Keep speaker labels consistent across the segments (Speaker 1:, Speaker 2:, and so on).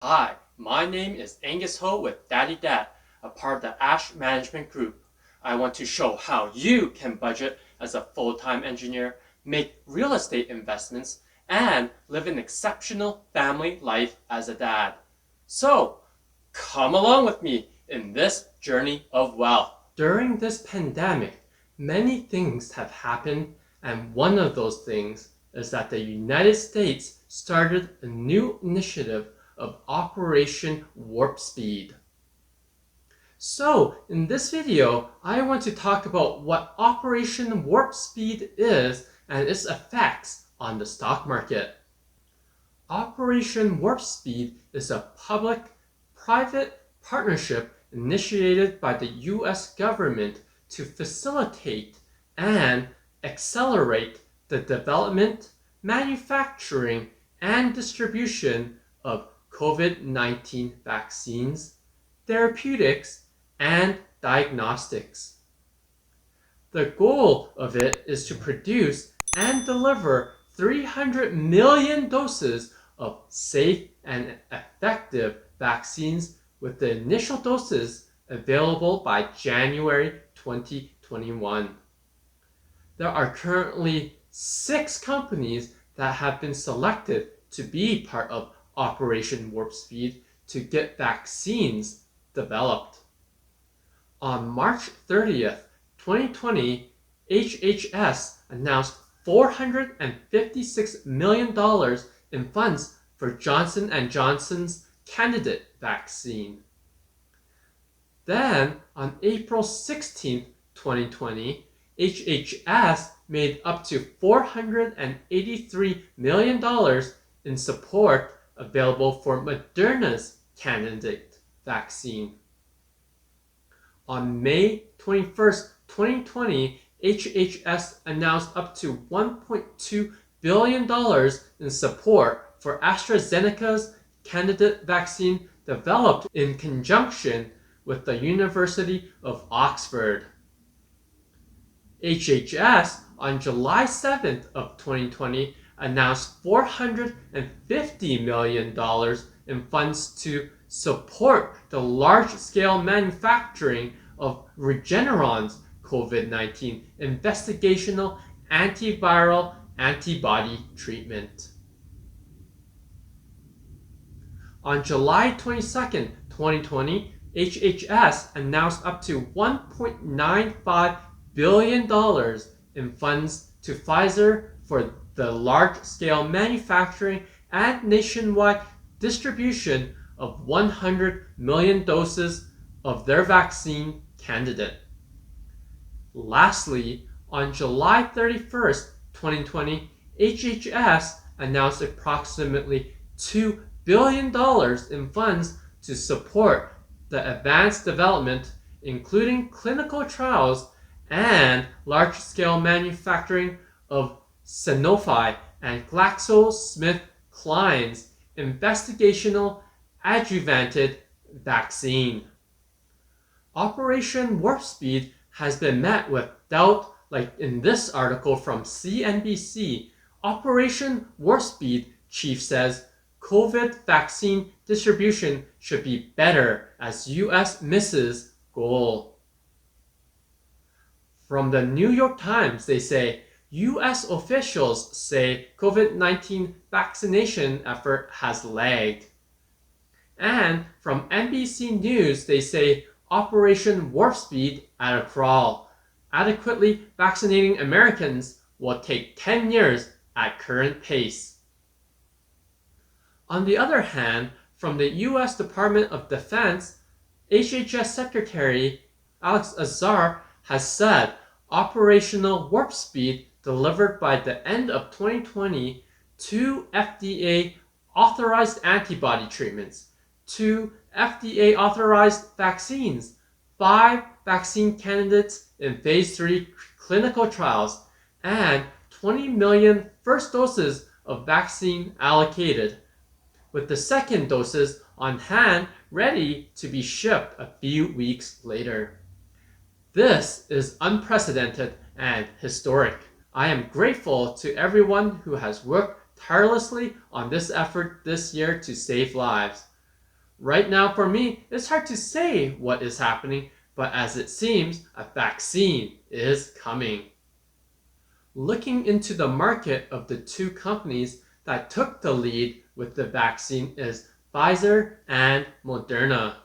Speaker 1: Hi, my name is Angus Ho with Daddy Dad, a part of the Ash Management Group. I want to show how you can budget as a full-time engineer, make real estate investments, and live an exceptional family life as a dad. So, come along with me in this journey of wealth. During this pandemic, many things have happened, and one of those things is that the United States started a new initiative of Operation Warpspeed. So, in this video, I want to talk about what Operation Warpspeed is and its effects on the stock market. Operation Warpspeed is a public-private partnership initiated by the US government to facilitate and accelerate the development, manufacturing, and distribution of COVID-19 vaccines, therapeutics, and diagnostics. The goal of it is to produce and deliver 300 million doses of safe and effective vaccines, with the initial doses available by January 2021. There are currently 6 companies that have been selected to be part of Operation Warp Speed to get vaccines developed. On March 30th, 2020, HHS announced $456 million in funds for Johnson & Johnson's candidate vaccine. Then, on April 16th, 2020, HHS made up to $483 million in support available for Moderna's candidate vaccine. On May 21st, 2020, HHS announced up to $1.2 billion in support for AstraZeneca's candidate vaccine developed in conjunction with the University of Oxford. HHS on July 7th of 2020 announced $450 million in funds to support the large-scale manufacturing of Regeneron's COVID-19 investigational antiviral antibody treatment. On July 22nd, 2020, HHS announced up to $1.95 billion in funds to Pfizer for the large-scale manufacturing and nationwide distribution of 100 million doses of their vaccine candidate. Lastly, on July 31st, 2020, HHS announced approximately $2 billion in funds to support the advanced development, including clinical trials and large-scale manufacturing of Sanofi and GlaxoSmithKline's investigational adjuvanted vaccine. Operation Warp Speed has been met with doubt, like in this article from CNBC. Operation Warp Speed chief says COVID vaccine distribution should be better as US misses goal. From the New York Times, they say US officials say COVID-19 vaccination effort has lagged. And from NBC News, they say Operation Warp Speed at a crawl. Adequately vaccinating Americans will take 10 years at current pace. On the other hand, from the US Department of Defense, HHS Secretary Alex Azar has said Operational Warp Speed delivered by the end of 2020 2 FDA authorized antibody treatments, 2 FDA authorized vaccines, 5 vaccine candidates in phase 3 clinical trials, and 20 million first doses of vaccine allocated, with the second doses on hand ready to be shipped a few weeks later. This is unprecedented and historic. I am grateful to everyone who has worked tirelessly on this effort this year to save lives. Right now, for me, it's hard to say what is happening, but as it seems, a vaccine is coming. Looking into the market of the two companies that took the lead with the vaccine is Pfizer and Moderna.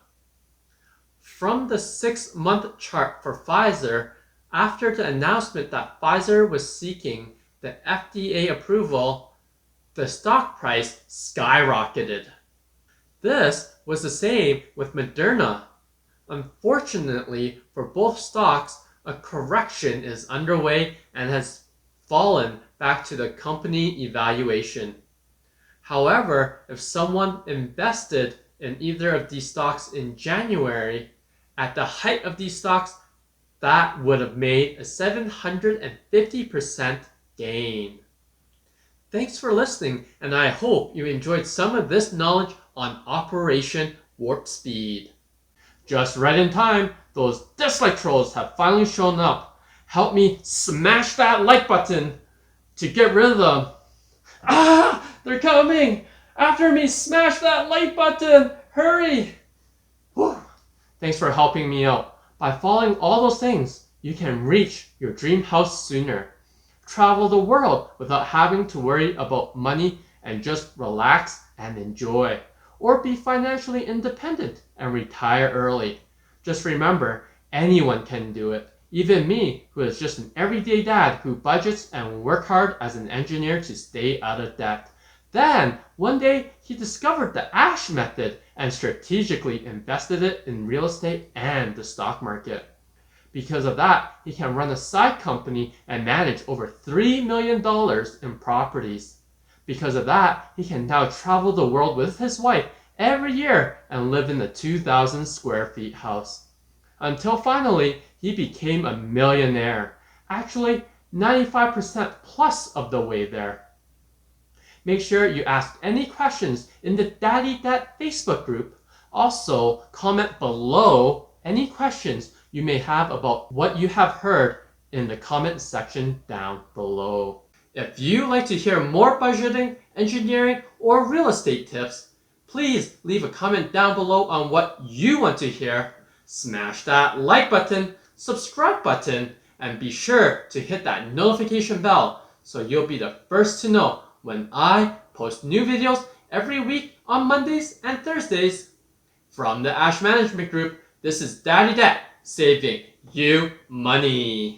Speaker 1: From the 6-month chart for Pfizer, after the announcement that Pfizer was seeking the FDA approval, the stock price skyrocketed. This was the same with Moderna. Unfortunately for both stocks, a correction is underway and has fallen back to the company evaluation. However, if someone invested in either of these stocks in January, at the height of these stocks, that would have made a 750% gain. Thanks for listening, and I hope you enjoyed some of this knowledge on Operation Warp Speed. Just right in time, those dislike trolls have finally shown up. Help me smash that like button to get rid of them. Ah! They're coming! After me, smash that like button! Hurry! Whew. Thanks for helping me out. By following all those things, you can reach your dream house sooner. Travel the world without having to worry about money and just relax and enjoy. Or be financially independent and retire early. Just remember, anyone can do it. Even me, who is just an everyday dad who budgets and works hard as an engineer to stay out of debt. Then, one day, he discovered the Ash method and strategically invested it in real estate and the stock market. Because of that, he can run a side company and manage over $3 million in properties. Because of that, he can now travel the world with his wife every year and live in a 2,000 square feet house. Until finally, he became a millionaire. Actually, 95% plus of the way there. Make sure you ask any questions in the Daddy Dad Facebook group. Also, comment below any questions you may have about what you have heard in the comment section down below. If you like to hear more budgeting, engineering, or real estate tips, please leave a comment down below on what you want to hear. Smash that like button, subscribe button, and be sure to hit that notification bell so you'll be the first to know when I post new videos every week on Mondays and Thursdays. From the Ash Management Group, this is Daddy Dad saving you money.